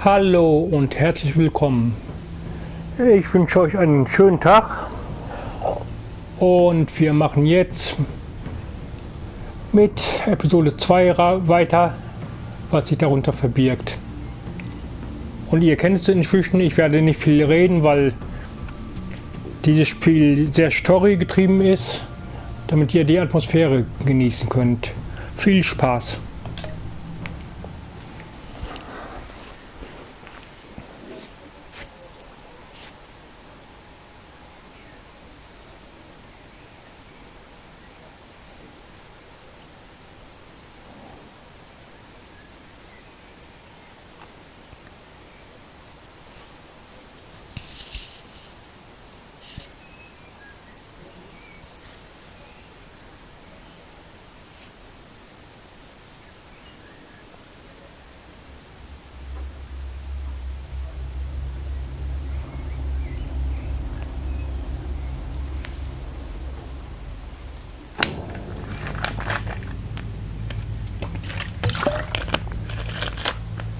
Hallo und herzlich willkommen. Ich wünsche euch einen schönen Tag und wir machen jetzt mit Episode 2 weiter, was sich darunter verbirgt. Und ihr kennt es inzwischen, ich werde nicht viel reden, weil dieses Spiel sehr storygetrieben ist, damit ihr die Atmosphäre genießen könnt. Viel Spaß!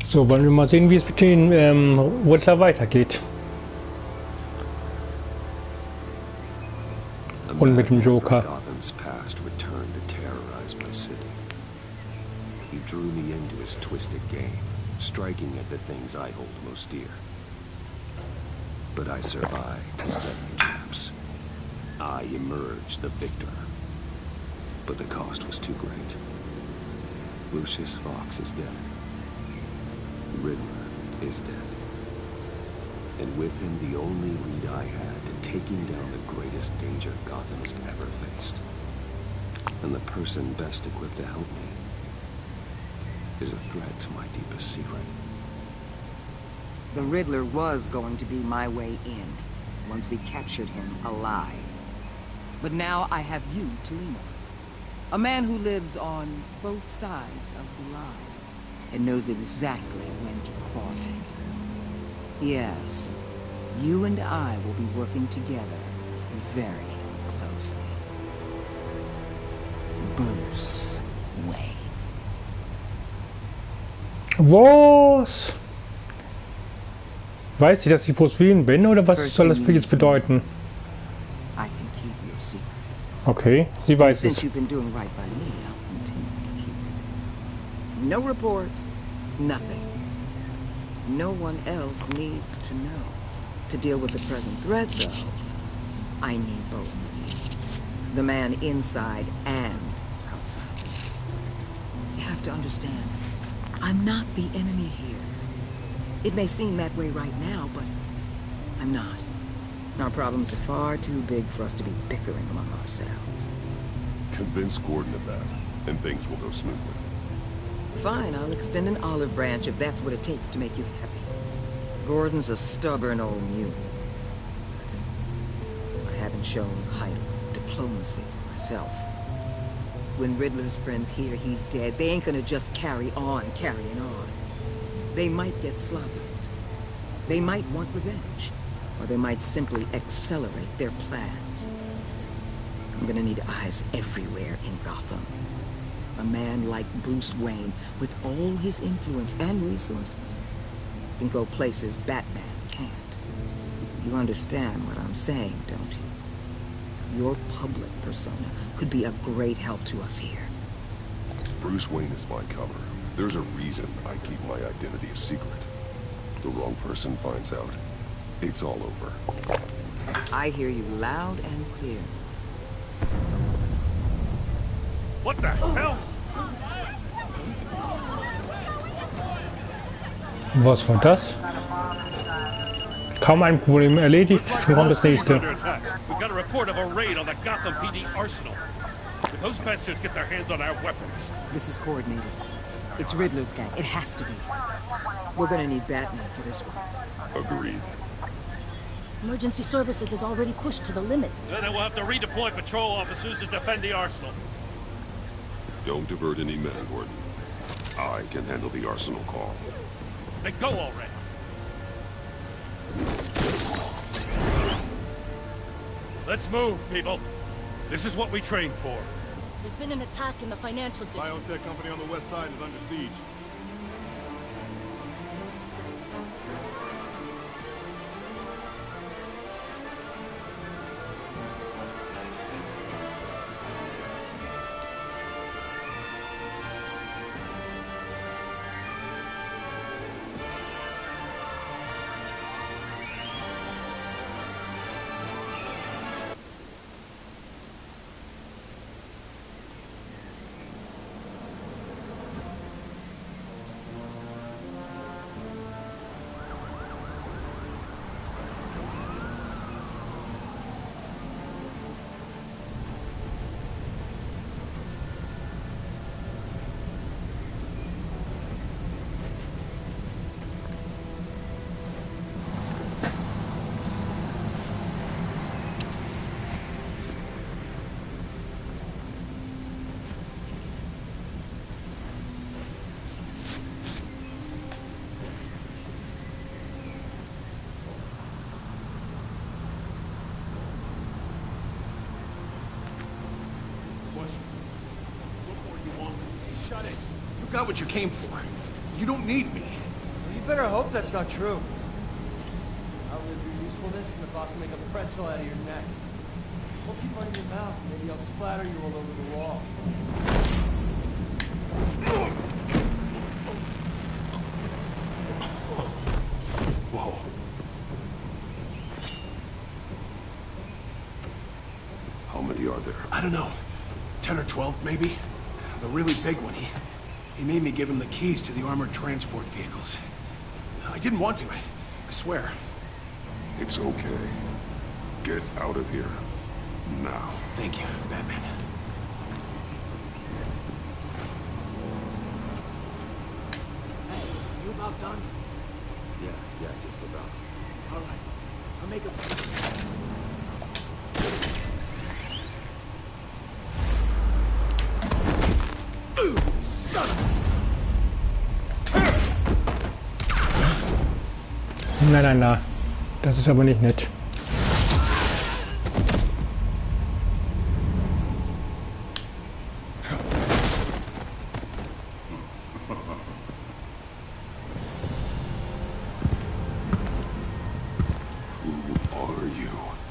So, wollen wir mal sehen, wie es mit den Riddler weitergeht. Und mit dem Joker. Gotham's past returned to terrorize my city. He drew me into his twisted game, striking at the things I hold most dear. But I survived his deadly traps. I emerged the victor. But the cost was too great. Lucius Fox is dead. Riddler is dead. And with him the only lead I had to taking down the greatest danger Gotham has ever faced. And the person best equipped to help me is a threat to my deepest secret. The Riddler was going to be my way in, once we captured him alive. But now I have you to lean on. A man who lives on both sides of the line. And knows exactly when to cross it. Yes, you and I will be working together very closely. Bruce Wayne. Was? Weiß sie, dass ich Bruce Wayne bin, oder was soll das jetzt bedeuten? I can keep your secret. Okay, sie weiß es. Since you've been doing right by me, I'll continue to keep it. No reports, nothing. No one else needs to know. To deal with the present threat, though, I need both of you. The man inside and outside. You have to understand, I'm not the enemy here. It may seem that way right now, but I'm not. Our problems are far too big for us to be bickering among ourselves. Convince Gordon of that, and things will go smoothly. Fine, I'll extend an olive branch if that's what it takes to make you happy. Gordon's a stubborn old mule. I haven't shown height of diplomacy myself. When Riddler's friends hear he's dead, they ain't gonna just carry on carrying on. They might get sloppy. They might want revenge. Or they might simply accelerate their plans. I'm gonna need eyes everywhere in Gotham. A man like Bruce Wayne, with all his influence and resources, can go places Batman can't. You understand what I'm saying, don't you? Your public persona could be a great help to us here. Bruce Wayne is my cover. There's a reason I keep my identity a secret. The wrong person finds out, it's all over. I hear you loud and clear. What the hell? Was war das? Kaum ein Problem erledigt, schon kommt das nächste. We've got a report of a raid on the Gotham PD arsenal. If those bastards get their hands on our weapons. This is coordinated. It's Riddler's gang. It has to be. We're gonna need Batman for this one. Agreed. Emergency services is already pushed to the limit. Then we'll have to redeploy patrol officers to defend the arsenal. Don't divert any men, Gordon. I can handle the arsenal call. Then go already. Let's move, people. This is what we trained for. There's been an attack in the financial district. Biotech company on the west side is under siege. shut-ins. You got what you came for. You don't need me. Well, you better hope that's not true. Outlive your usefulness and the boss will make a pretzel out of your neck. Don't keep running your mouth, maybe I'll splatter you all over the wall. Whoa. How many are there? I don't know. 10 or 12, maybe? The really big one, he made me give him the keys to the armored transport vehicles. I didn't want to, I swear. It's okay. Get out of here. Now. Thank you, Batman. Hey, you about done? Yeah, just about. All right. I'll make a... Na. Das ist aber nicht nett.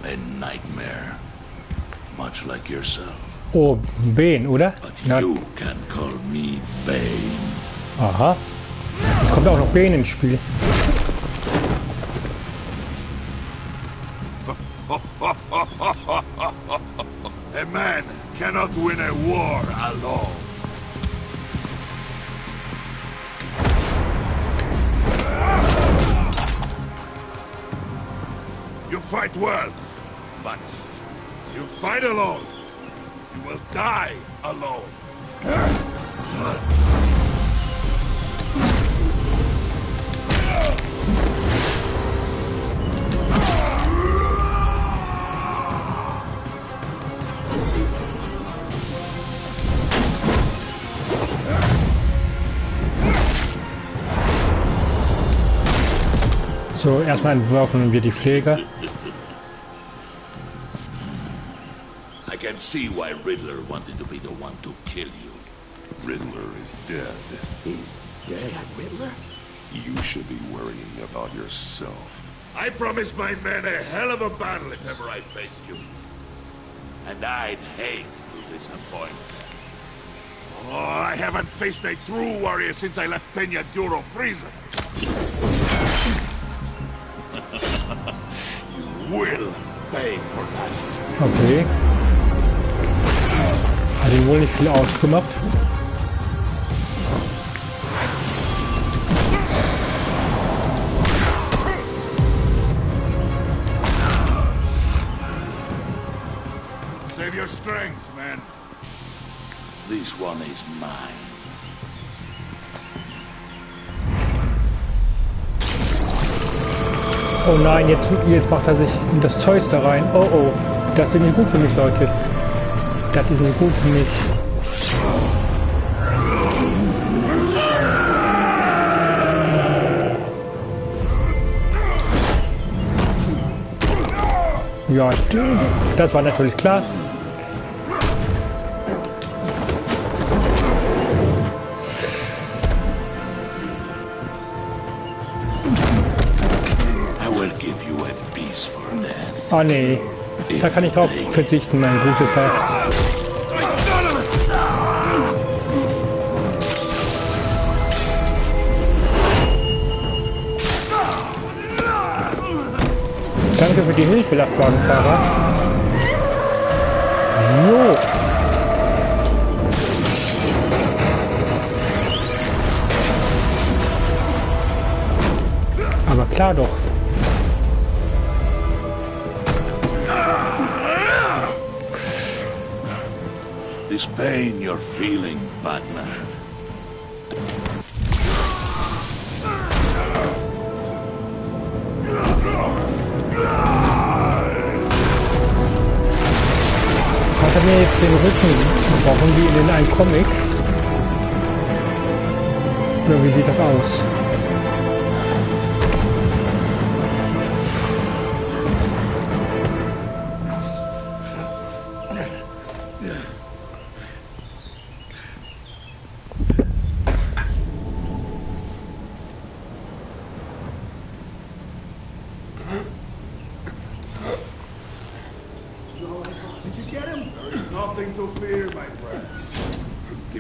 A nightmare, much like yourself. Oh, Bane, oder? But Na, you can call me Bane. aha. Jetzt kommt auch noch Bane ins Spiel. A man cannot win a war alone. You fight well, but you fight alone. You will die alone. So, erstmal entwerfen wir die Pfleger. I can see why Riddler wanted to be the one to kill you. Riddler is dead. He's dead. Riddler? You should be worrying about yourself. I promised my men a hell of a battle if ever I faced you. And I'd hate to disappoint. Oh, I haven't faced a true warrior since I left Peña Duro prison. You will pay for that. Okay. Hat ihn wohl nicht viel ausgemacht. Save your strength, man. This one is mine. Oh nein, jetzt macht er sich das Zeug da rein. Oh oh, das ist nicht gut für mich, Leute. Das ist nicht gut für mich. Ja, das war natürlich klar. Ah nee, da kann ich drauf verzichten, mein gutes Teil. Danke für die Hilfe, Lastwagenfahrer. So. Aber klar doch. This pain you're feeling, Batman. Hat er mir jetzt den Rücken gebrochen, wie in einem Comic? Oder wie sieht das aus?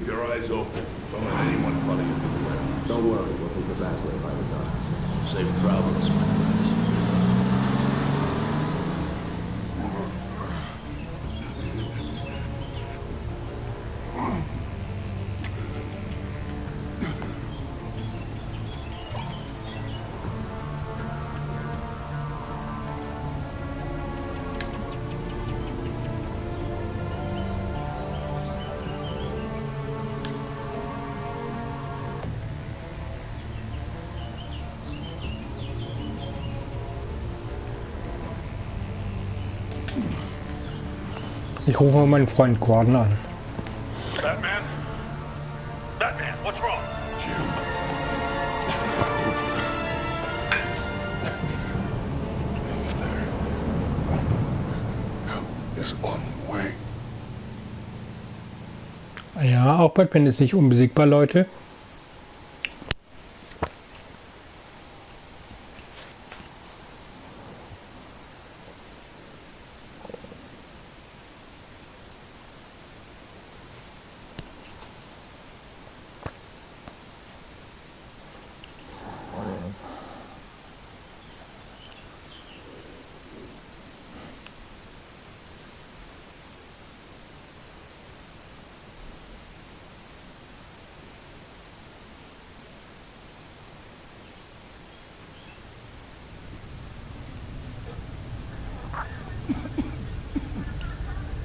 Keep your eyes open. Don't let anyone follow you to the warehouse. Don't worry, we'll take the back way by the docks. Safe travels, my friends. Ich rufe mal meinen Freund Gordon an. Batman? Batman, what's wrong? Jim. Help is on the way. Ja, auch Batman ist nicht unbesiegbar, Leute.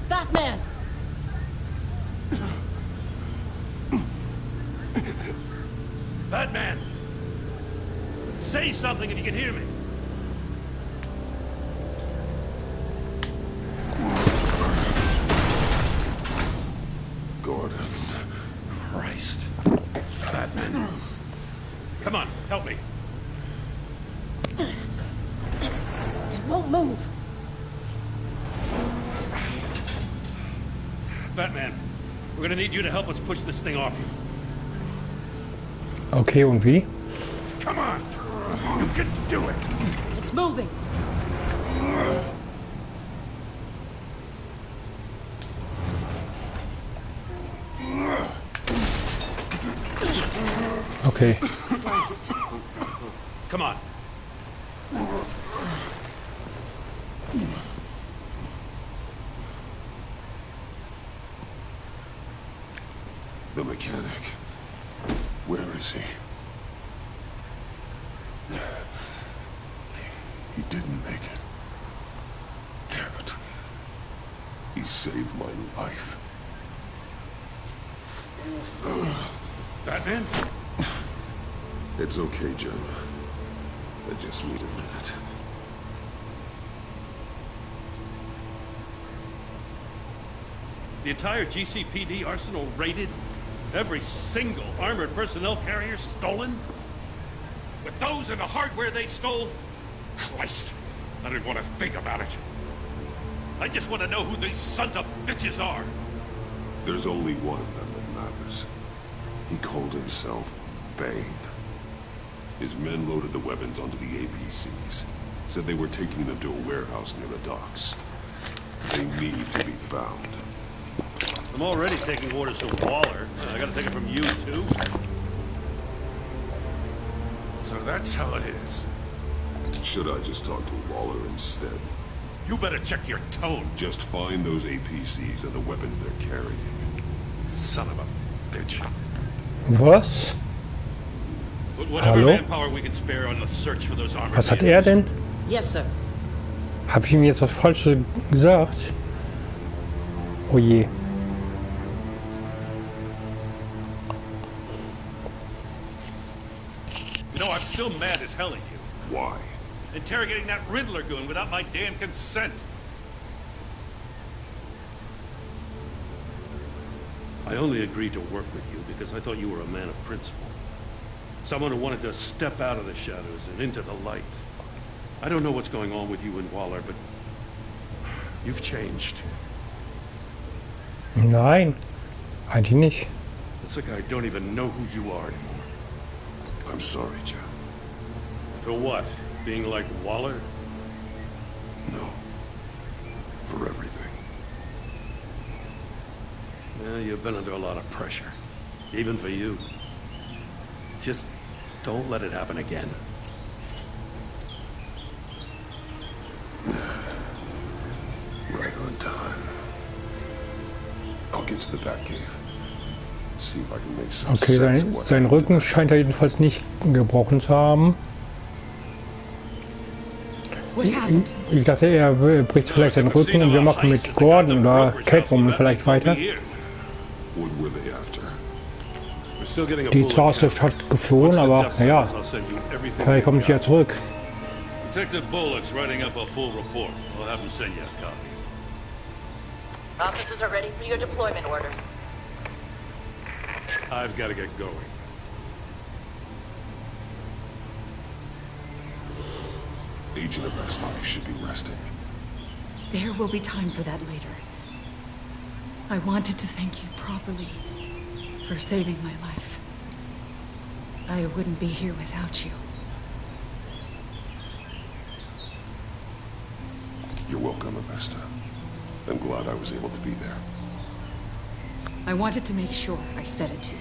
Batman! Batman! Say something if you can hear me. Gordon. Christ. Batman. Come on, help me. It won't move. Batman, we're gonna need you to help us push this thing off you. Okay, und wie? Come on! You can do it! It's moving. Okay. Christ. Come on. The mechanic. Where is he? He didn't make it. Damn it. He saved my life. Batman? It's okay, Jim. I just need a minute. The entire GCPD arsenal raided? Every single armored personnel carrier stolen? With those and the hardware they stole? Christ! I don't want to think about it. I just want to know who these sons of bitches are. There's only one of them that matters. He called himself Feind. His men loaded the weapons onto the APCs. Said they were taking them to a warehouse near the docks. They need to be found. I'm already taking orders from Waller. I gotta take it from you, too? So that's how it is. Should I just talk to Waller instead? You better check your tone, Just find those APCs and the weapons they're carrying. son of a bitch. Was? Put whatever Hallo? manpower we can spare on the search for those armored Was hat vehicles. er denn? Yes, sir. Habe ich ihm jetzt was Falsches gesagt? Oh je. You know, I'm still mad as hell at you. Why? Interrogating that Riddler goon without my damn consent. I only agreed to work with you because I thought you were a man of principle. Someone who wanted to step out of the shadows and into the light. I don't know what's going on with you and Waller, but you've changed. Nein, eigentlich nicht. It's like I don't even know who you are anymore. I'm sorry, Jim. For what? Being like Waller? No. For everything. Yeah, you've been under a lot of pressure. Even for you. Just don't let it happen again. Right on time. I'll get to the Batcave. See if I can make some Okay, sense of what sein happened Rücken scheint er jedenfalls nicht gebrochen zu haben. What happened? Ich dachte, er bricht vielleicht seinen Rücken und wir machen mit Gordon oder Catwoman vielleicht weiter. What were they after? We're still getting a Die full ist zwar aus der account. Stadt geflohen, Once the aber dust naja, settles, I'll send you everything vielleicht kommt we've sie ja got. zurück. Detective Bullock's writing up a full report. I'll have him send you a copy. Officers are ready for your deployment orders. I've got to get going. Agent of Herzlich should be resting. There will be time for that later. I wanted to thank you properly for saving my life. I wouldn't be here without you. You're welcome, Avesta. I'm glad I was able to be there. I wanted to make sure I said it to you.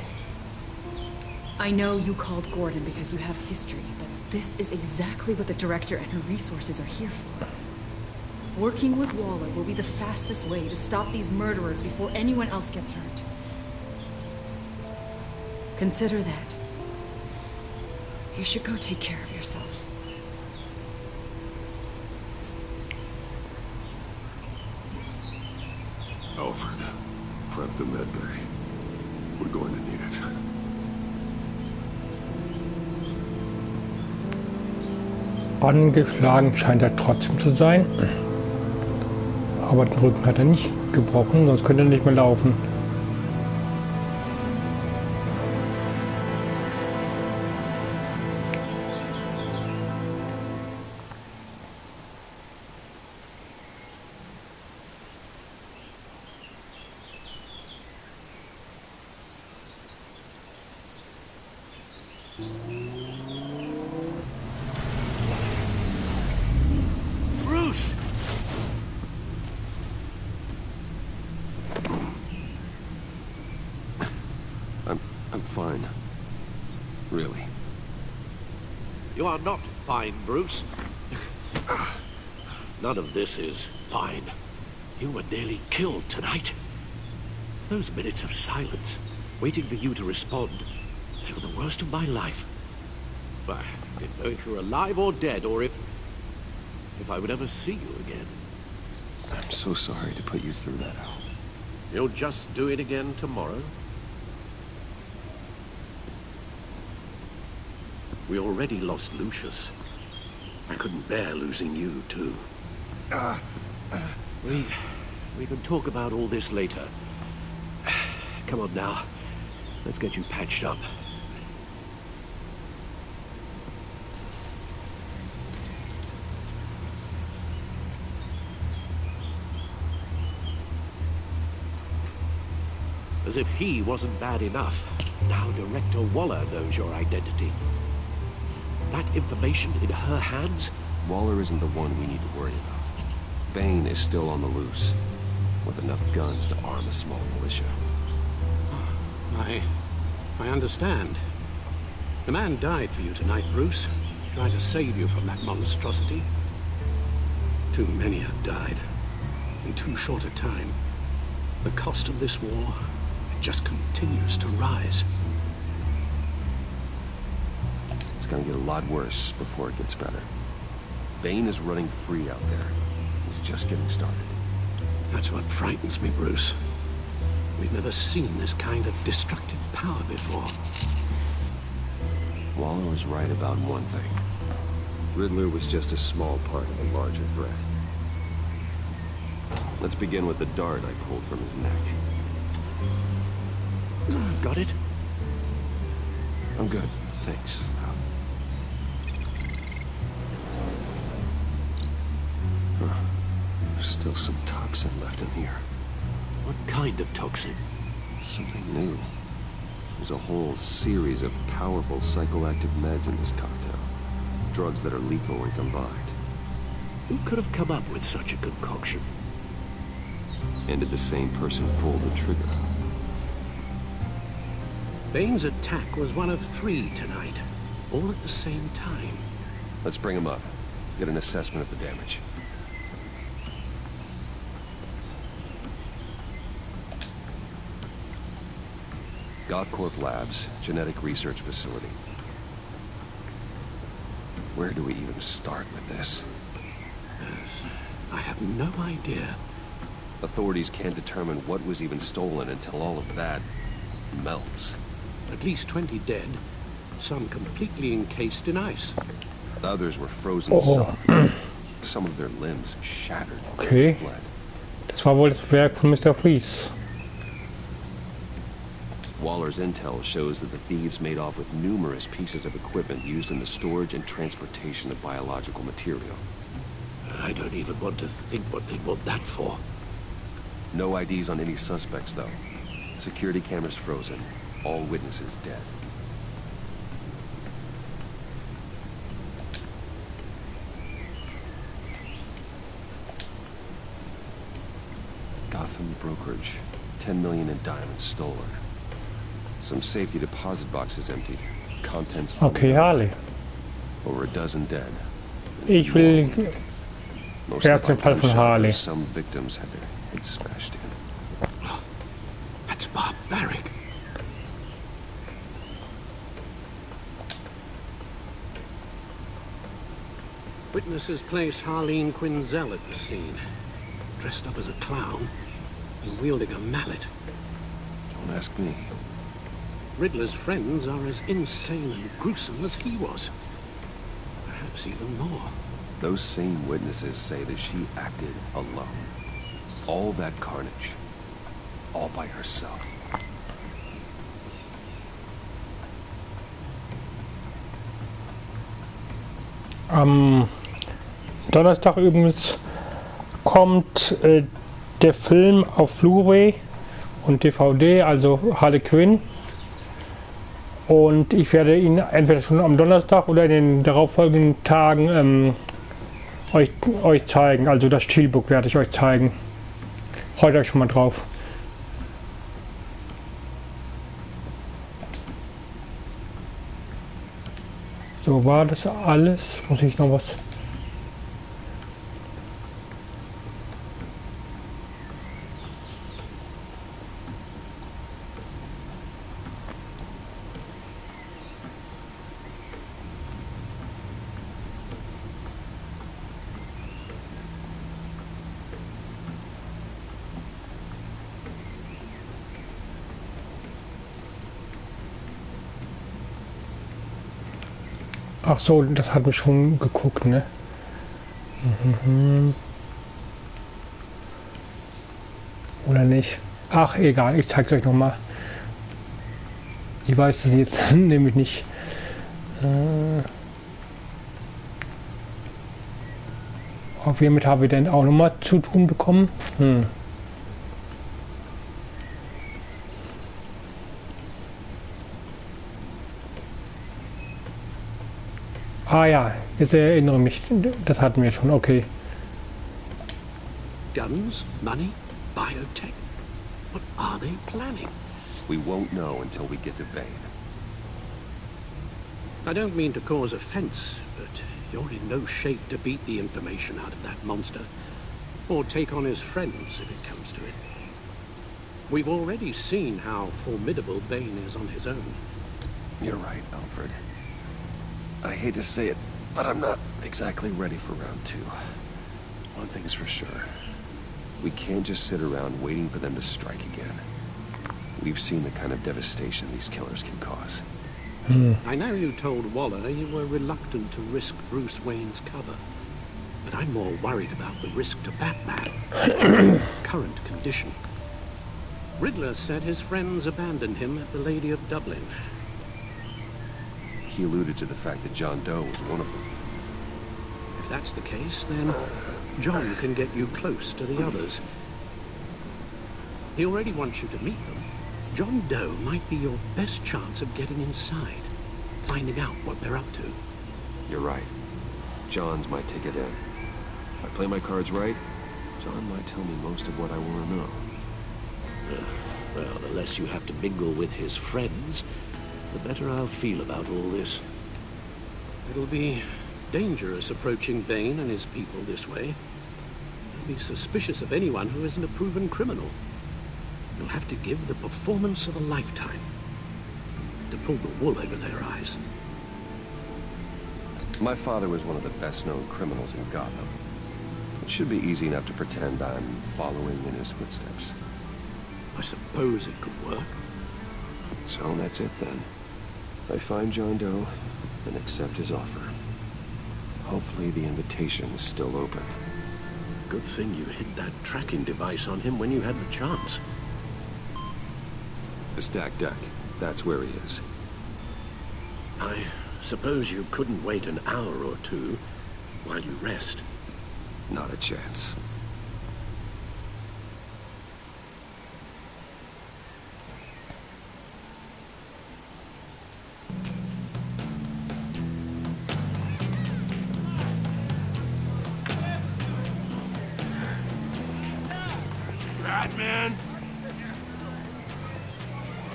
I know you called Gordon because you have history, but this is exactly what the director and her resources are here for. Working with Waller will be the fastest way to stop these murderers before anyone else gets hurt. Consider that. You should go take care of yourself. Alfred, prep the med bay. We're going to need it. Angeschlagen scheint er trotzdem zu sein. Aber den Rücken hat er nicht gebrochen, sonst könnte er nicht mehr laufen. Bruce! I'm fine. Really. You are not fine, Bruce. None of this is fine. You were nearly killed tonight. Those minutes of silence, waiting for you to respond, they were the worst of my life. I didn't know if you were alive or dead, or if I would ever see you again. I'm so sorry to put you through that, Al. You'll just do it again tomorrow? We already lost Lucius. I couldn't bear losing you, too. We can talk about all this later. Come on now. Let's get you patched up. As if he wasn't bad enough, now Director Waller knows your identity. That information in her hands? Waller isn't the one we need to worry about. Bane is still on the loose, with enough guns to arm a small militia. I understand. The man died for you tonight, Bruce. Trying to save you from that monstrosity. Too many have died. In too short a time. The cost of this war just continues to rise. It's gonna get a lot worse before it gets better. Bane is running free out there. He's just getting started. That's what frightens me, Bruce. We've never seen this kind of destructive power before. Waller was right about one thing. Riddler was just a small part of a larger threat. Let's begin with the dart I pulled from his neck. Got it? I'm good, thanks. There's still some toxin left in here. What kind of toxin? Something new. There's a whole series of powerful psychoactive meds in this cocktail. Drugs that are lethal when combined. Who could have come up with such a concoction? And did the same person pull the trigger? Bane's attack was one of 3 tonight, all at the same time. Let's bring him up. Get an assessment of the damage. Gothcorp Labs, genetic research facility. Where do we even start with this? I have no idea. Authorities can't determine what was even stolen until all of that melts. At least 20 dead, some completely encased in ice. Others were frozen solid. Some of their limbs shattered as Okay. they fled. Das war wohl das Werk von Mr. Freeze. Waller's intel shows that the thieves made off with numerous pieces of equipment used in the storage and transportation of biological material. I don't even want to think what they'd want that for. No IDs on any suspects, though. Security cameras frozen. All witnesses dead. Gotham brokerage. 10 million in diamonds stolen. Some safety deposit boxes emptied. Contents Okay, Harley. over a dozen dead. Ich will Most erst den of Fall the von Harley. Some victims had their heads smashed in. That's barbaric. Witnesses place Harleen Quinzel at the scene, dressed up as a clown and wielding a mallet. Don't ask me. Riddler's friends are as insane and gruesome as he was. Perhaps even more. Those same witnesses say that she acted alone. All that carnage. All by herself. Am Donnerstag übrigens kommt der Film auf Blu-ray und DVD, also Harley Quinn. Und ich werde ihn entweder schon am Donnerstag oder in den darauffolgenden Tagen euch zeigen. Also das Steelbook werde ich euch zeigen. Freut euch schon mal drauf. So, war das alles? Muss ich noch was? Ach so, das hatten wir schon geguckt, ne? Oder nicht? Ach, egal, ich zeig's euch nochmal. Ich weiß das jetzt nämlich nicht. Auch hiermit haben wir denn auch nochmal zu tun bekommen. Ah ja, jetzt erinnere mich, das hatten wir schon, okay. Guns, money, biotech. What are they planning? We won't know until we get to Bane. I don't mean to cause offense, but you're in no shape to beat the information out of that monster, or take on his friends if it comes to it. We've already seen how formidable Bane is on his own. You're right, Alfred. I hate to say it, but I'm not exactly ready for round 2. One thing's for sure. We can't just sit around waiting for them to strike again. We've seen the kind of devastation these killers can cause. I know you told Waller you were reluctant to risk Bruce Wayne's cover, but I'm more worried about the risk to Batman. Current condition. Riddler said his friends abandoned him at the Lady of Dublin. He alluded to the fact that John Doe was one of them. If that's the case, then John can get you close to the others. He already wants you to meet them. John Doe might be your best chance of getting inside, finding out what they're up to. You're right. John's my ticket in. If I play my cards right, John might tell me most of what I want to know. Well, the less you have to mingle with his friends, the better I'll feel about all this. It'll be dangerous approaching Bane and his people this way. They'll be suspicious of anyone who isn't a proven criminal. You'll have to give the performance of a lifetime to pull the wool over their eyes. My father was one of the best-known criminals in Gotham. It should be easy enough to pretend I'm following in his footsteps. I suppose it could work. So that's it then. I find John Doe and accept his offer. Hopefully the invitation is still open. Good thing you hid that tracking device on him when you had the chance. The stacked deck. That's where he is. I suppose you couldn't wait an hour or two while you rest. Not a chance. Batman?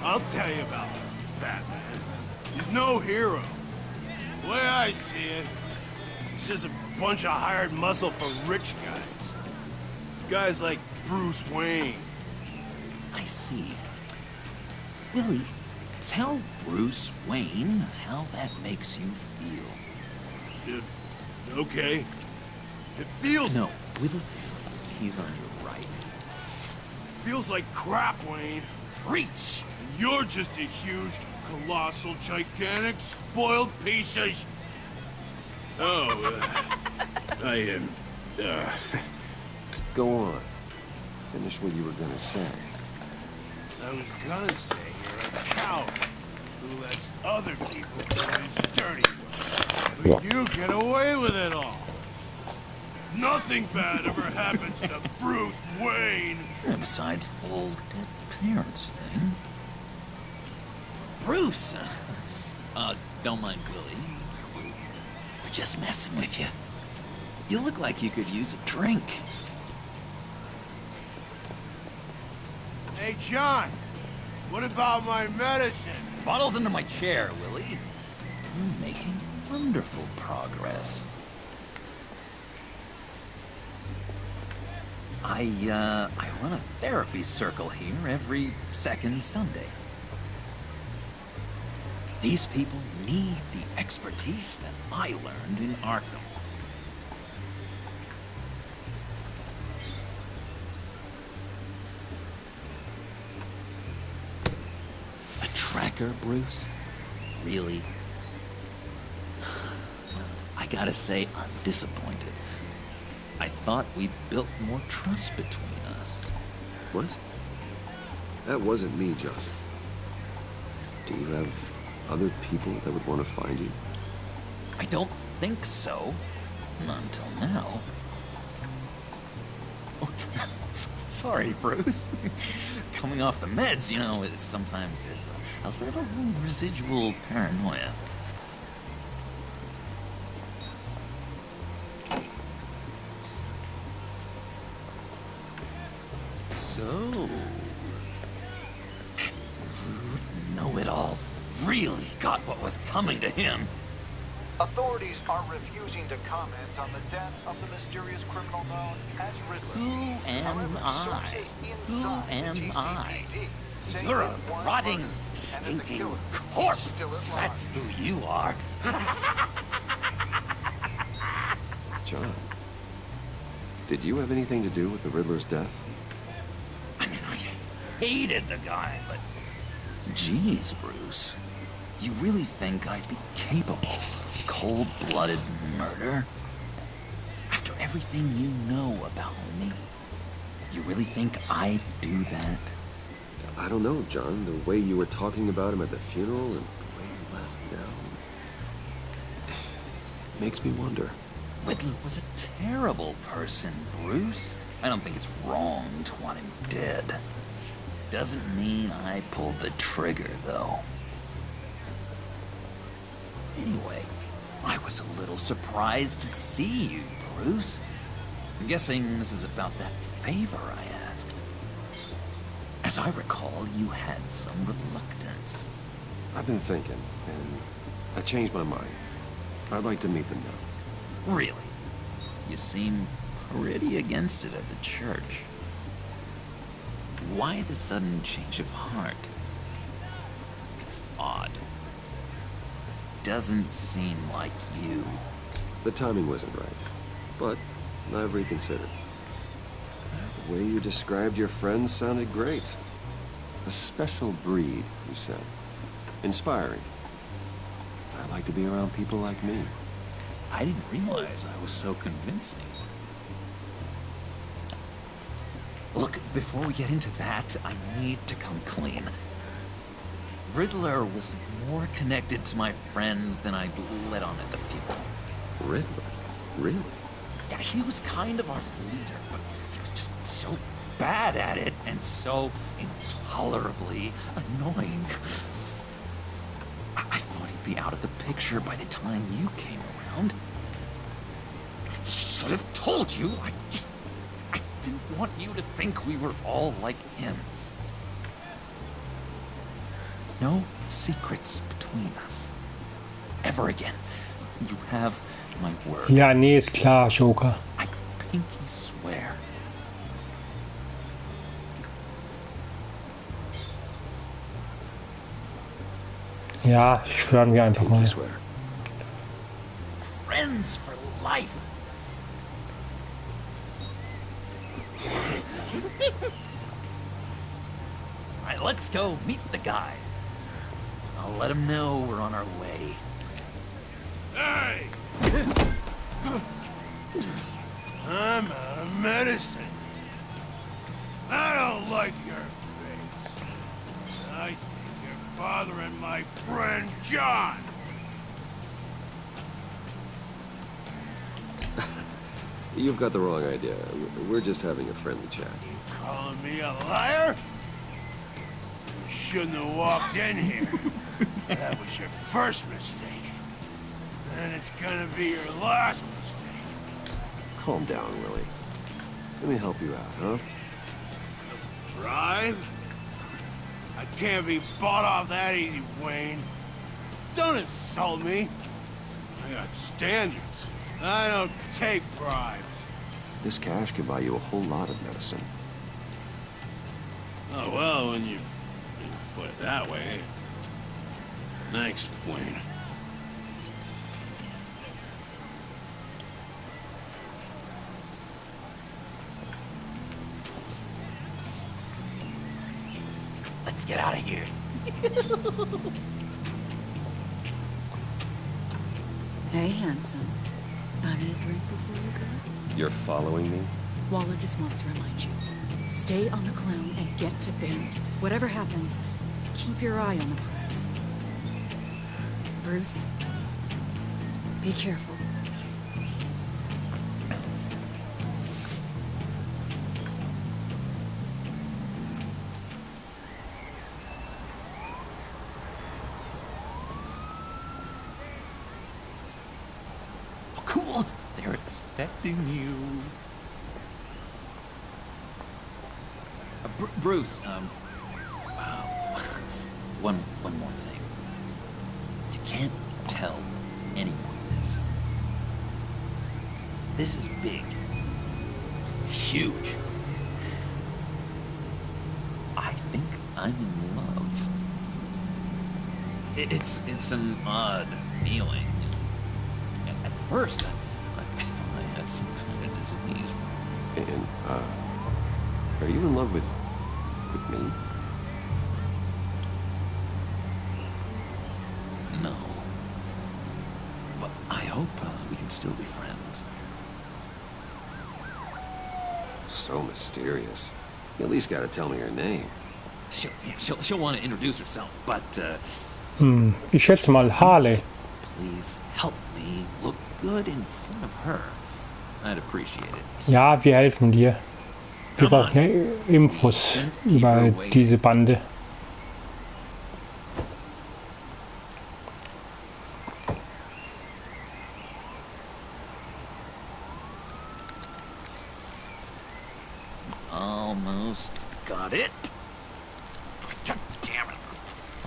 I'll tell you about Batman. He's no hero. The way I see it, he's just a bunch of hired muscle for rich guys. Guys like Bruce Wayne. I see. Willie, tell Bruce Wayne how that makes you feel. Okay. It feels... No, Willie, he's on your right. Feels like crap, Wayne. Preach! You're just a huge, colossal, gigantic, spoiled piece of Go on. Finish what you were gonna say. I was gonna say you're a coward who lets other people do his dirty work. But you get away with it all. Nothing bad ever happens to Bruce Wayne. And besides the whole dead parents thing. Bruce! Don't mind Willie. We're just messing with you. You look like you could use a drink. Hey, John. What about my medicine? Bottle's under my chair, Willie. You're making wonderful progress. I run a therapy circle here every second Sunday. These people need the expertise that I learned in Arkham. A tracker, Bruce? Really? I gotta say, I'm disappointed. I thought we'd built more trust between us. What? That wasn't me, John. Do you have other people that would want to find you? I don't think so. Not until now. Oh, sorry, Bruce. Coming off the meds, you know, sometimes there's a little residual paranoia. So, know-it-all really got what was coming to him. Authorities are refusing to comment on the death of the mysterious criminal known as Riddler. Who am I? Who am I? You're a rotting, stinking corpse. That's who you are. John, did you have anything to do with the Riddler's death? I mean, I hated the guy, but... Jeez, Bruce. You really think I'd be capable of cold-blooded murder? After everything you know about me, you really think I'd do that? I don't know, John. The way you were talking about him at the funeral and the way you left now... makes me wonder. Riddler was a terrible person, Bruce. I don't think it's wrong to want him dead. Doesn't mean I pulled the trigger, though. Anyway, I was a little surprised to see you, Bruce. I'm guessing this is about that favor I asked. As I recall, you had some reluctance. I've been thinking, and I changed my mind. I'd like to meet them now. Really? You seem pretty against it at the church. Why the sudden change of heart? It's odd. Doesn't seem like you. The timing wasn't right, but I've reconsidered. The way you described your friends sounded great. A special breed, you said. Inspiring. I'd like to be around people like me. I didn't realize I was so convincing. Look, before we get into that, I need to come clean. Riddler was more connected to my friends than I'd let on at the funeral. Riddler? Really? Yeah, he was kind of our leader, but he was just so bad at it and so intolerably annoying. I thought he'd be out of the picture by the time you came around. I should have told you. I didn't want you to think we were all like him. No secrets between us. Ever again. You have my word. Ja, nee, ist klar, Joker. I pinky swear. Ja, schwören wir einfach mal. Friends for life. All right, let's go meet the guys. I'll let them know we're on our way. Hey! I'm out of medicine. I don't like your face. I think you're bothering my friend John. You've got the wrong idea. We're just having a friendly chat. You calling me a liar? You shouldn't have walked in here. That was your first mistake. And it's gonna be your last mistake. Calm down, Willie. Let me help you out, huh? Bribe? I can't be bought off that easy, Wayne. Don't insult me. I got standards. I don't take bribes. This cash can buy you a whole lot of medicine. Oh, well, when you put it that way. Thanks, Wayne. Let's get out of here. Hey, handsome. I need a drink before you go? You're following me? Waller just wants to remind you. Stay on the clown and get to bed. Whatever happens, keep your eye on the prize. Bruce, be careful. Cool. They're expecting you. Bruce, one more thing. You can't tell anyone this. This is big. Huge. I think I'm in love. It's an odd feeling. At first, I thought I had some kind of disease. And, are you in love with me? No. But I hope we can still be friends. So mysterious. You at least gotta tell me her name. She'll want to introduce herself, but, Ich schätze mal Harley. please help me look good in front of her. I'd appreciate it. Ja, wir helfen dir. Wir brauchen ja Infos über diese Bande. Almost got it.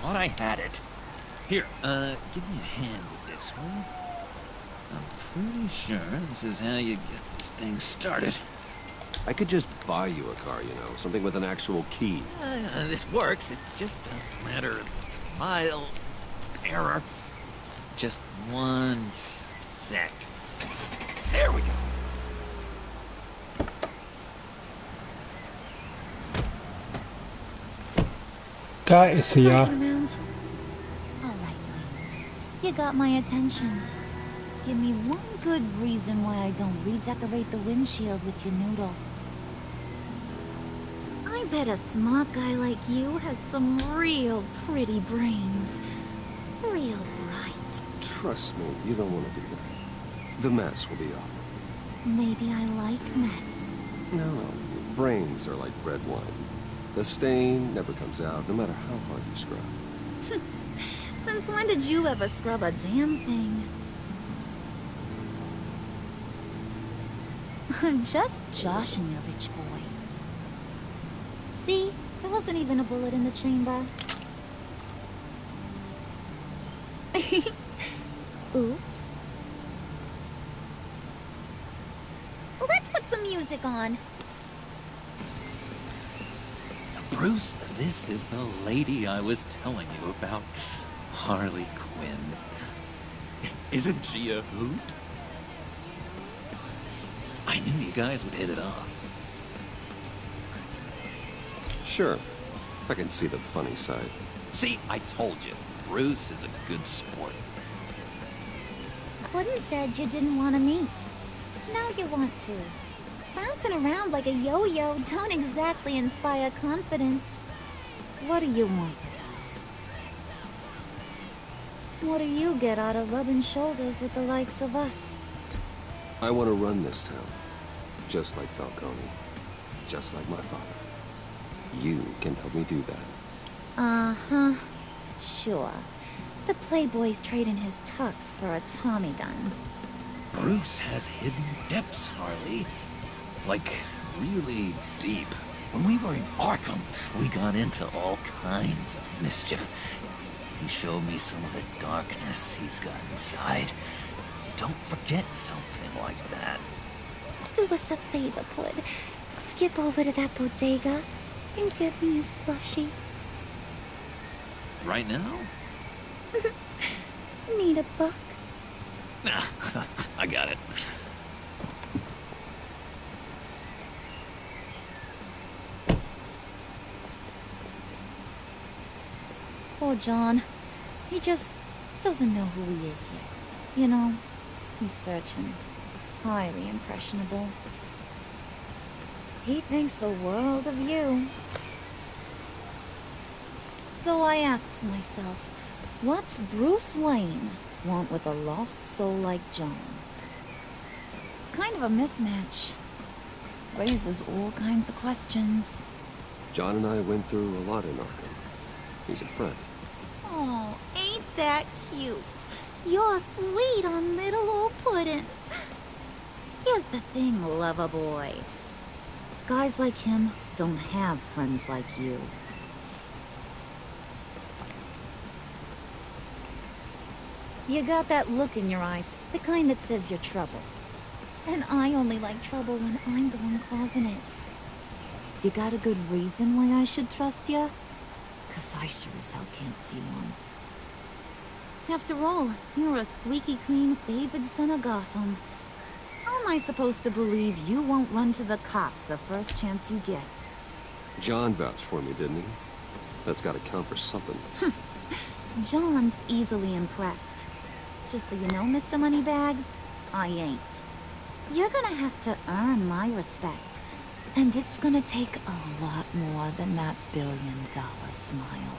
thought I had it. Here, give me a hand with this one. I'm pretty sure this is how you get this thing started. I could just buy you a car, you know, something with an actual key. This works. It's just a matter of trial, error. Just 1 sec. There we go. Da ist sie ja. You got my attention. Give me one good reason why I don't redecorate the windshield with your noodle. I bet a smart guy like you has some real pretty brains. Real bright. Trust me, you don't want to do that. The mess will be off. Maybe I like mess. No, brains are like red wine. The stain never comes out, no matter how hard you scrub. Since when did you ever scrub a damn thing? I'm just joshing you, rich boy. See? There wasn't even a bullet in the chamber. Oops. Let's put some music on. Bruce, this is the lady I was telling you about. Harley Quinn. Isn't she a hoot? I knew you guys would hit it off. Sure. I can see the funny side. See, I told you. Bruce is a good sport. Quinn said you didn't want to meet. Now you want to. Bouncing around like a yo-yo don't exactly inspire confidence. What do you want with us? What do you get out of rubbing shoulders with the likes of us? I want to run this town. Just like Falcone. Just like my father. You can help me do that. Uh-huh. Sure. The playboy's trading his tux for a Tommy gun. Bruce has hidden depths, Harley. Like, really deep. When we were in Arkham, we got into all kinds of mischief. He showed me some of the darkness he's got inside. Don't forget something like that. Do us a favor, Pud. Skip over to that bodega and get me a slushie. Right now? Need a buck? Nah, I got it. Poor John. He just doesn't know who he is yet. You know, he's searching. Highly impressionable. He thinks the world of you. So I asks myself, what's Bruce Wayne want with a lost soul like John? It's kind of a mismatch. Raises all kinds of questions. John and I went through a lot in Arkham. He's a friend. Oh, ain't that cute? You're sweet on little old puddin'. Here's the thing, lover boy. Guys like him don't have friends like you. You got that look in your eye, the kind that says you're trouble. And I only like trouble when I'm the one causing it. You got a good reason why I should trust you? 'Cause I sure as hell can't see one. After all, you're a squeaky clean favored son of Gotham. How am I supposed to believe you won't run to the cops the first chance you get? John vouched for me, didn't he? That's gotta count for something. John's easily impressed. Just so you know, Mr. Moneybags, I ain't. You're gonna have to earn my respect. And it's gonna take a lot more than that $1 billion smile.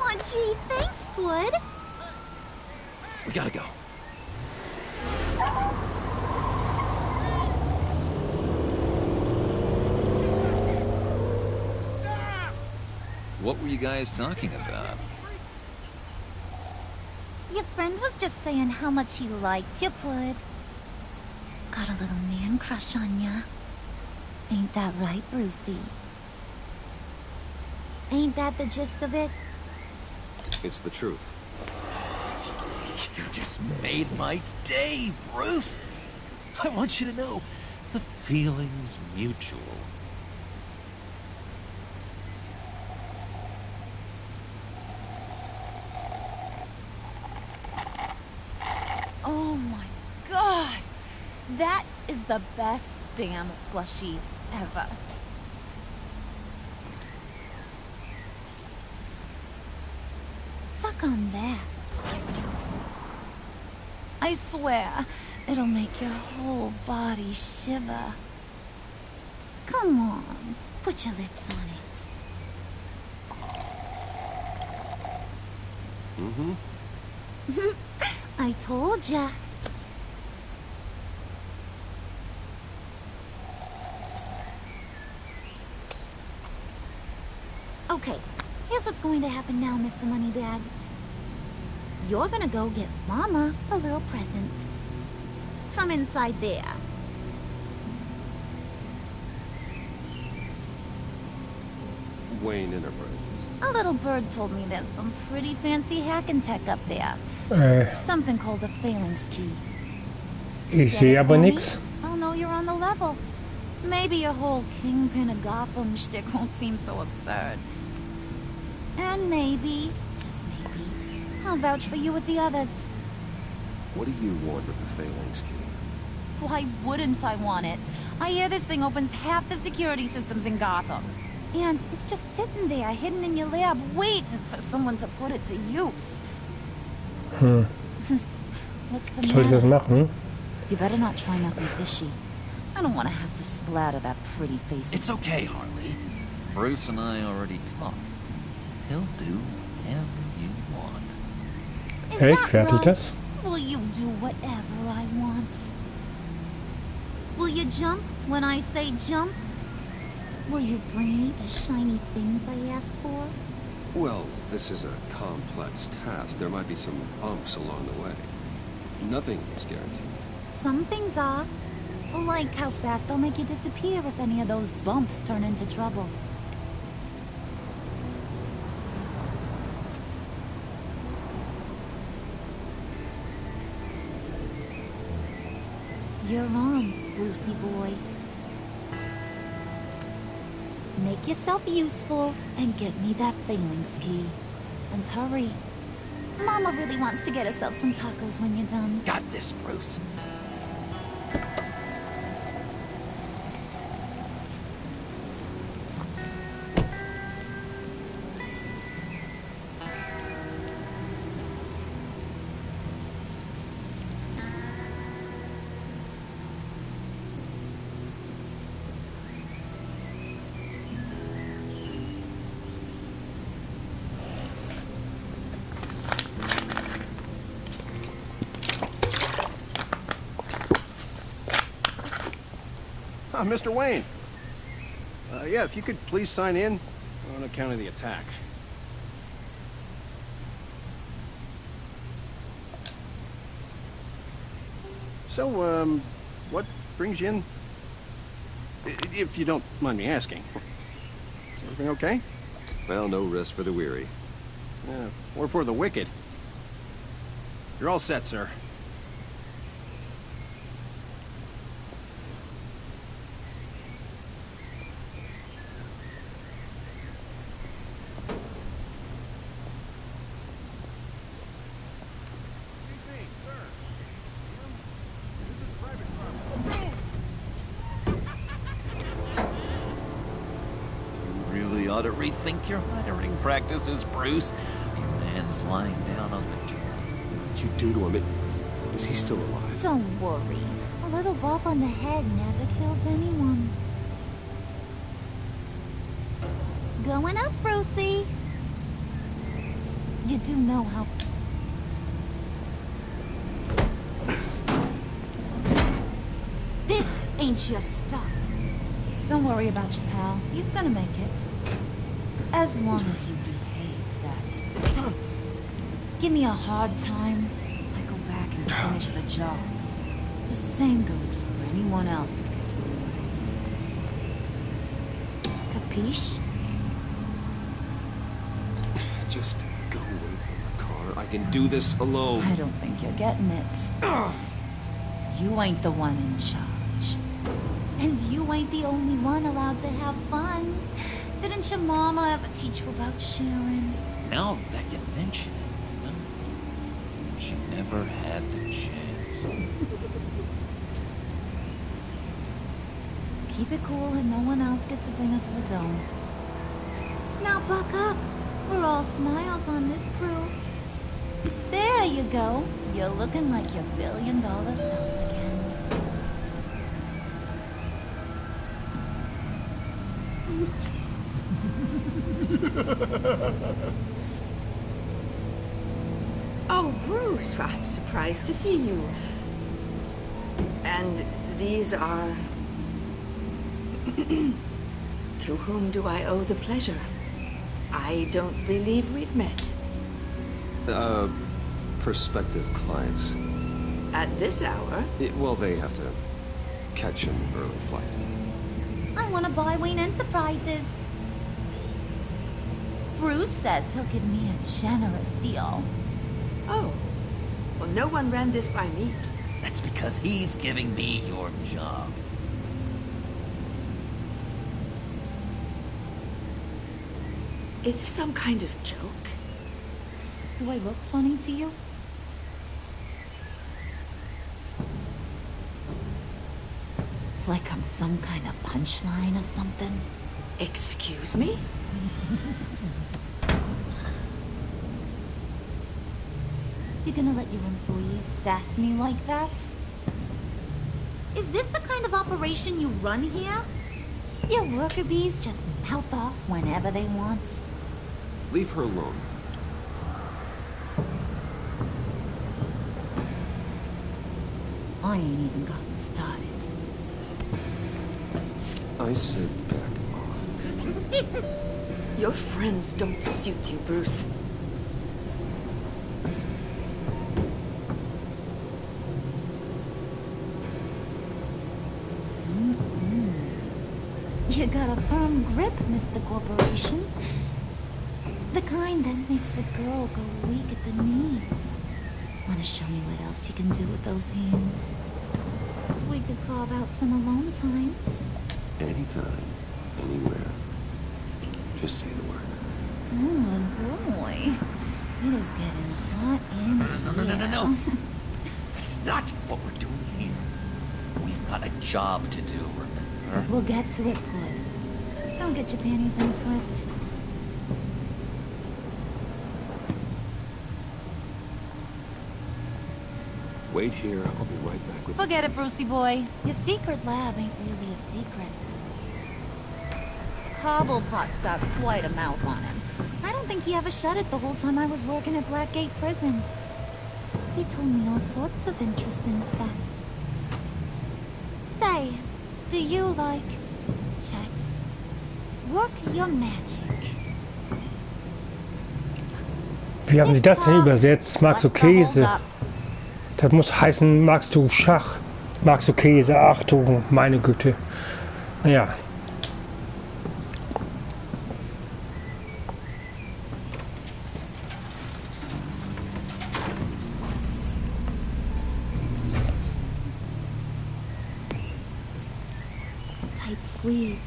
Aw, gee, thanks, Bud. We gotta go. What were you guys talking about? Your friend was just saying how much he liked you, Bud. Got a little man crush on ya. Ain't that right, Brucey? Ain't that the gist of it? It's the truth. You just made my day, Bruce. I want you to know, the feeling's mutual. Oh my god! That is the best damn slushie ever. Suck on that. I swear, it'll make your whole body shiver. Come on, put your lips on it. Mm-hmm. I told ya. Okay, here's what's going to happen now, Mr. Moneybags. You're gonna go get Mama a little present. From inside there. Wayne Enterprises. A little bird told me there's some pretty fancy hacking tech up there. Something called a phalanx key. Ich sehe aber nix. Oh no, you're on the level. Maybe your whole Kingpin of Gotham shtick won't seem so absurd. And maybe, just maybe, I'll vouch for you with the others. What do you want with the phalanx key? Why wouldn't I want it? I hear this thing opens half the security systems in Gotham. And it's just sitting there, hidden in your lab, waiting for someone to put it to use. What's the Soll ich das matter? machen? You better not try nothing fishy. I don't want to have to splatter that pretty face. It's okay, Harley. Bruce and I already talked. He'll do whatever you want. Is Hey, that fertig right? das? Will you do whatever I want? Will you jump when I say jump? Will you bring me the shiny things I ask for? Well, this is a complex task. There might be some bumps along the way. Nothing is guaranteed. Some things are. Like how fast I'll make you disappear if any of those bumps turn into trouble. You're on, Brucey boy. Make yourself useful and get me that phalanx key. And hurry. Mama really wants to get herself some tacos when you're done. Got this, Bruce. Mr. Wayne. Yeah, if you could please sign in on account of the attack. So, what brings you in? If you don't mind me asking. Is everything okay? Well, no rest for the weary. Or for the wicked. You're all set, sir. Ought to rethink your hiring practices, Bruce. Your man's lying down on the job. What did you do to him? Is he still alive? Don't worry. A little bump on the head never killed anyone. Going up, Brucey. You do know how... This ain't your stop. Don't worry about your pal. He's gonna make it. As long as you behave, that is. Give me a hard time, I go back and finish the job. The same goes for anyone else who gets in the way. Capiche? Just go wait in the car. I can do this alone. I don't think you're getting it. You ain't the one in charge. And you ain't the only one allowed to have fun. Didn't your mama ever teach you about sharing? Now that you mention it, no, she never had the chance. Keep it cool and no one else gets a dinner to the dome. Now buck up. We're all smiles on this crew. There you go. You're looking like your billion-dollar self again. Oh, Bruce, I'm surprised to see you. And these are... To whom do I owe the pleasure? I don't believe we've met. Prospective clients. At this hour? Well, they have to catch an early flight. I want to buy Wayne Enterprises. Bruce says he'll give me a generous deal. Oh. Well, no one ran this by me. That's because he's giving me your job. Is this some kind of joke? Do I look funny to you? Like I'm some kind of punchline or something? Excuse me? You gonna let your employees sass me like that? Is this the kind of operation you run here? Your worker bees just mouth off whenever they want. Leave her alone. I ain't even gotten started. I said back off. Your friends don't suit you, Bruce. You got a firm grip, Mr. Corporation. The kind that makes a girl go weak at the knees. Wanna show me what else you can do with those hands? We could carve out some alone time. Anytime, anywhere. Just say the word. Oh boy. It is getting hot in here. No. That's not what we're doing here. We've got a job to do, remember? We'll get to it, bud. Don't get your panties in a twist. Wait here, I'll be right back with Forget it, Brucey boy. Your secret lab ain't really a secret. Cobblepot's got quite a mouth on him. I don't think he ever shut it the whole time I was working at Blackgate Prison. He told me all sorts of interesting stuff. Say, do you like chess? Work your magic. Wie haben Sie das denn übersetzt? Magst du Käse? Das muss heißen, magst du Schach? Magst du Käse? Ach du, meine Güte. Naja. Tight squeeze.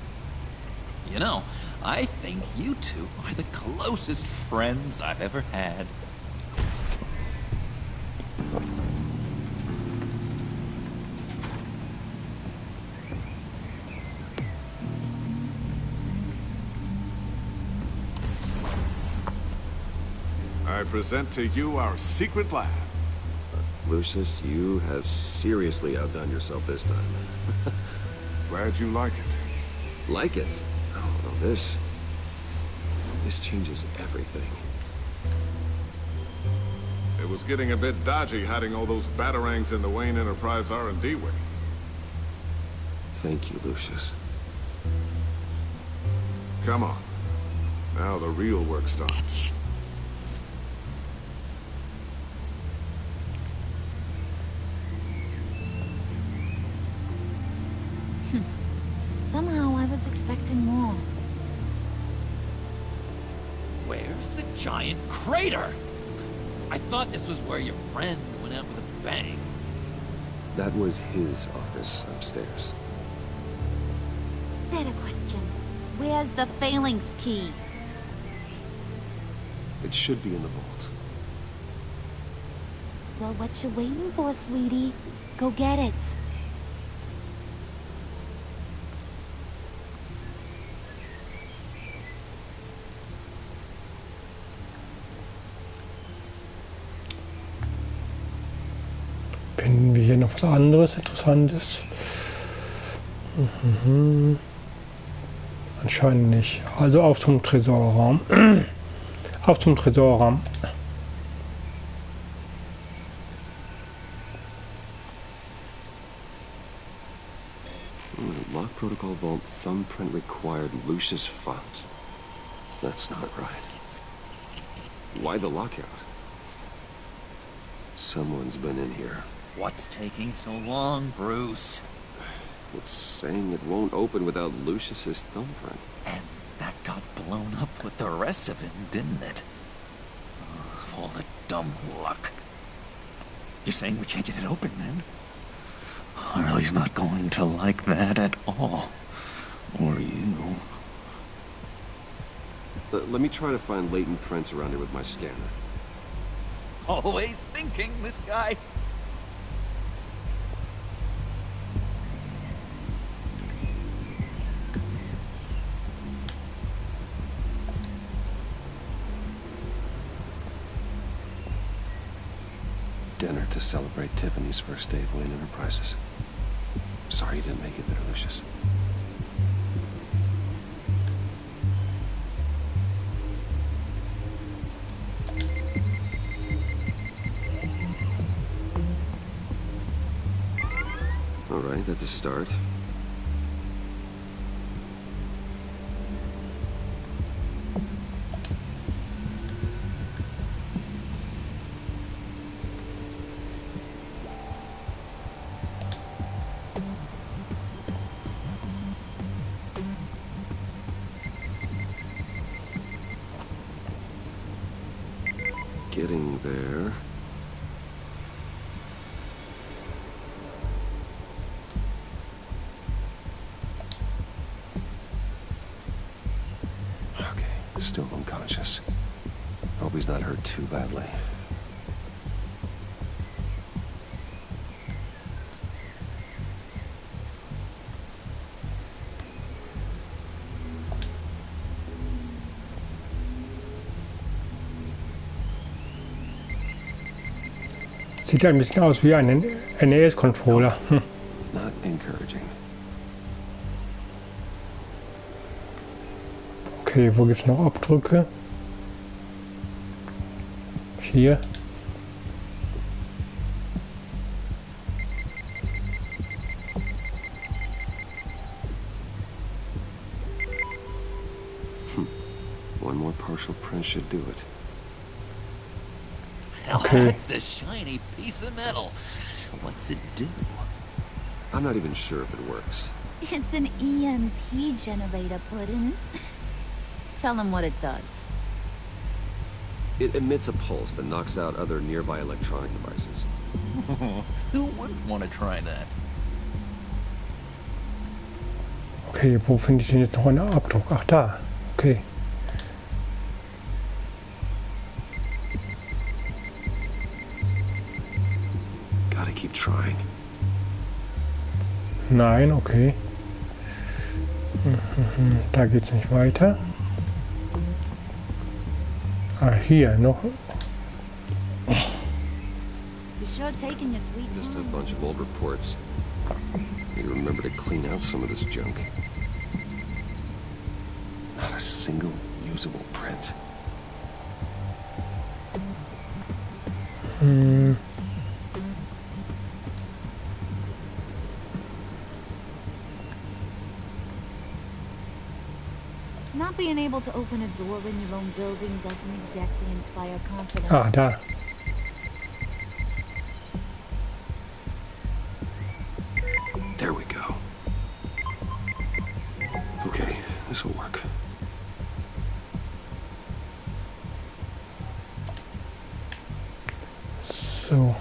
You know, I think you two are the closest friends I've ever had. I present to you our secret lab. Lucius, you have seriously outdone yourself this time. Glad you like it. Like it? Oh, no, this changes everything. It was getting a bit dodgy hiding all those batarangs in the Wayne Enterprise R&D wing. Thank you, Lucius. Come on. Now the real work starts. Somehow I was expecting more. Well, There's the giant crater! I thought this was where your friend went out with a bang. That was his office upstairs. Better question. Where's the phalanx key? It should be in the vault. Well, what you waiting for, sweetie? Go get it. Finden wir hier noch was anderes Interessantes? Anscheinend nicht. Also auf zum Tresorraum. Auf zum Tresorraum. Lock protocol vault thumbprint required Lucius Fox. That's not right. Why the lockout? Someone's been in here. What's taking so long, Bruce? It's saying it won't open without Lucius's thumbprint. And that got blown up with the rest of him, didn't it? Of all the dumb luck. You're saying we can't get it open, then? Harley's not going to like that at all. Or you. Let me try to find latent prints around here with my scanner. Always thinking, this guy. Dinner to celebrate Tiffany's first day at Wayne Enterprises. Sorry you didn't make it there, Lucius. All right, that's a start. Getting there. Okay, still unconscious. Hope he's not hurt too badly. Sieht ein bisschen aus wie ein NES-Controller. Not encouraging. Okay, wo gibt's noch Abdrücke? Hier. One more partial print should do it. Okay. That's a shiny piece of metal. What's it do? I'm not even sure if it works. It's an EMP generator, Puddin'. Tell him what it does. It emits a pulse that knocks out other nearby electronic devices. Who wouldn't want to try that? Okay, wo finde ich denn jetzt noch einen Abdruck? Ach, da. Okay. Gotta keep trying. Nein, okay. Da geht's nicht weiter. Ah, hier noch. You sure taking your sweet time. Just a bunch of old reports. Need to remember to clean out some of this junk. Not a single usable print. Not being able to open a door in your own building doesn't exactly inspire confidence. Ah, da. There we go. Okay, this will work. So.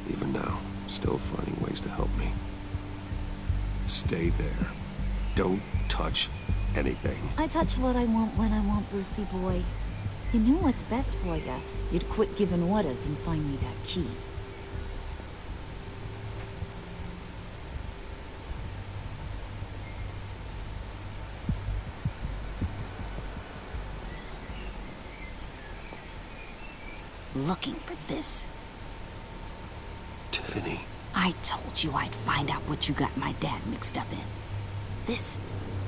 Even now, still finding ways to help me. Stay there. Don't touch anything. I touch what I want when I want, Brucey boy. You know what's best for you. You'd quit giving orders and find me that key. Looking for this. Tiffany. I told you I'd find out what you got my dad mixed up in. This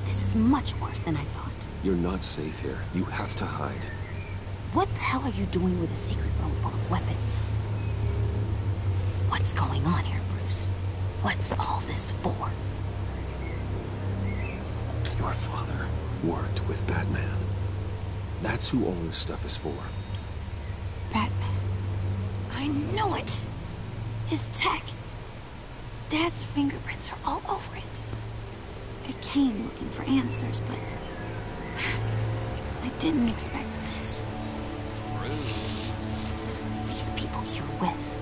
is much worse than I thought. You're not safe here. You have to hide. What the hell are you doing with a secret room full of weapons? What's going on here, Bruce? What's all this for? Your father worked with Batman. That's who all this stuff is for. Batman. I knew it! His tech. Dad's fingerprints are all over it. I came looking for answers, but I didn't expect this. These people you're with.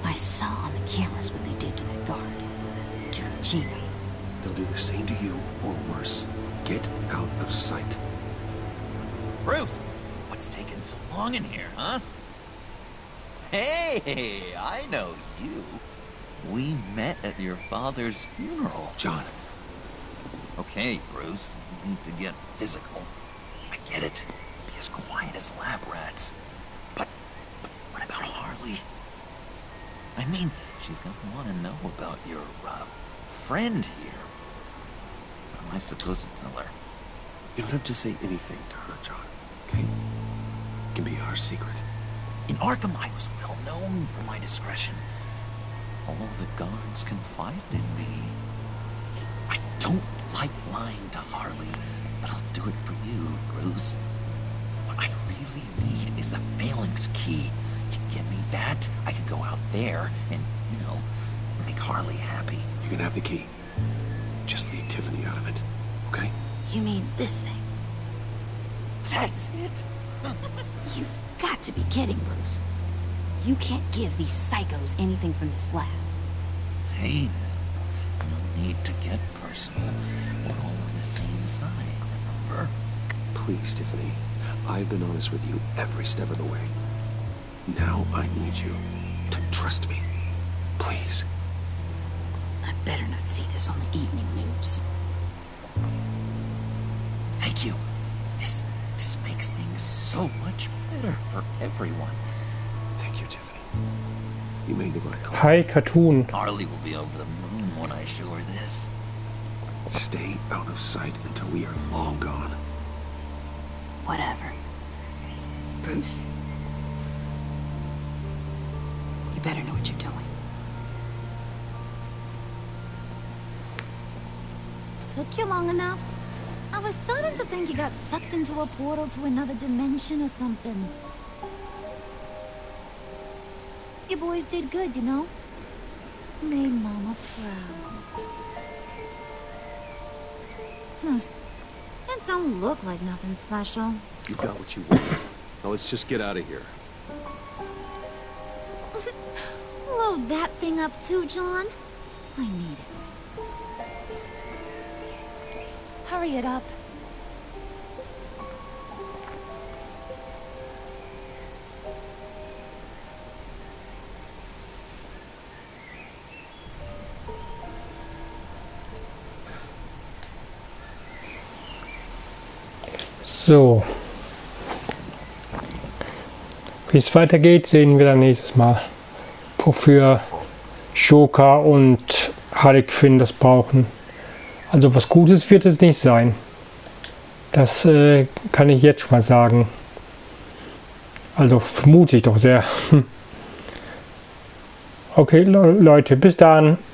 I saw on the cameras what they did to that guard. To Regina. They'll do the same to you, or worse. Get out of sight. Bruce, what's taking so long in here, huh? Hey, I know you. We met at your father's funeral. John. Okay, Bruce, you need to get physical. I get it. Be as quiet as lab rats. But what about Harley? I mean, she's gonna want to know about your, friend here. What am I supposed to tell her? You don't have to say anything to her, John. Okay? It can be our secret. In Arkham, I was well known for my discretion. All the guards confided in me. I don't like lying to Harley, but I'll do it for you, Bruce. What I really need is the phalanx key. You give me that, I could go out there and, make Harley happy. You can have the key. Just leave Tiffany out of it, okay? You mean this thing? That's it? You've got to be kidding, Bruce. You can't give these psychos anything from this lab. Hey, no need to get personal. We're all on the same side, remember? Please, Tiffany. I've been honest with you every step of the way. Now I need you to trust me. Please. I better not see this on the evening news. Thank you. This makes things so much better for everyone. Thank you, Tiffany. You made the right call. Hi, Cartoon. Harley will be over the moon when I show her this. Stay out of sight until we are long gone. Whatever. Bruce. You better know what you're doing. Took you long enough? I was starting to think you got sucked into a portal to another dimension or something. You boys did good, you know? Made Mama proud. It don't look like nothing special. You got what you want. Now let's just get out of here. Load that thing up too, John. I need it. Hurry it up. So. Wie es weitergeht, sehen wir dann nächstes Mal. Wofür Joker und Harley Quinn das brauchen. Also was Gutes wird es nicht sein. Das kann ich jetzt schon mal sagen. Also vermute ich doch sehr. Okay, Leute, bis dann.